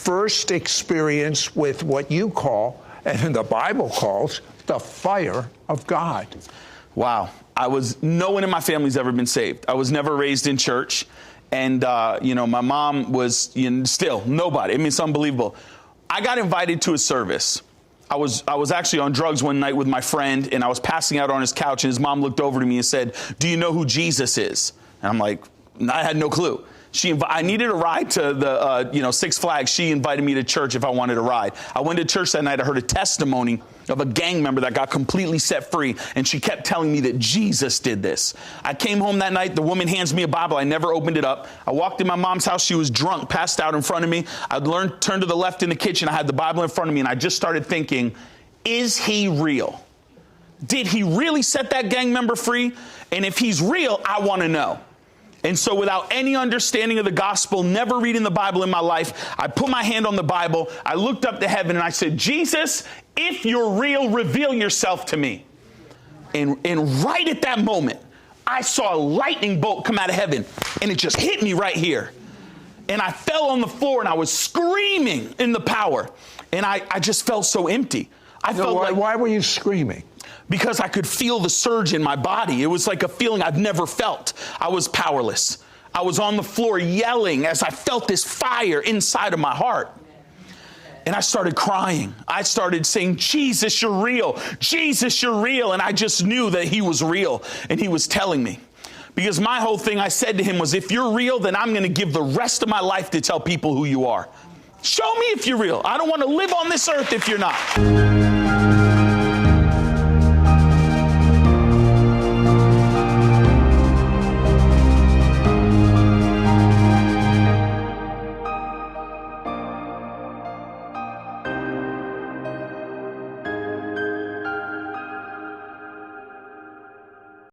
first experience with what you call, and the Bible calls, the fire of God? Wow. No one in my family's ever been saved. I was never raised in church. And, my mom was still nobody. I mean, it's unbelievable. I got invited to a service. I was actually on drugs one night with my friend, and I was passing out on his couch, and his mom looked over to me and said, "Do you know who Jesus is?" And I'm like, I had no clue. I needed a ride to the, Six Flags. She invited me to church if I wanted a ride. I went to church that night. I heard a testimony of a gang member that got completely set free, and she kept telling me that Jesus did this. I came home that night. The woman hands me a Bible. I never opened it up. I walked in my mom's house. She was drunk, passed out in front of me. I turned to the left in the kitchen. I had the Bible in front of me, and I just started thinking, is he real? Did he really set that gang member free? And if he's real, I want to know. And so without any understanding of the gospel, never reading the Bible in my life, I put my hand on the Bible, I looked up to heaven, and I said, Jesus, if you're real, reveal yourself to me. And right at that moment, I saw a lightning bolt come out of heaven, and it just hit me right here. And I fell on the floor, and I was screaming in the power. And I just felt so empty. Why were you screaming? Because I could feel the surge in my body. It was like a feeling I've never felt. I was powerless. I was on the floor yelling as I felt this fire inside of my heart. And I started crying. I started saying, Jesus, you're real. Jesus, you're real. And I just knew that he was real, and he was telling me. Because my whole thing, I said to him, was, if you're real, then I'm going to give the rest of my life to tell people who you are. Show me if you're real. I don't want to live on this earth if you're not.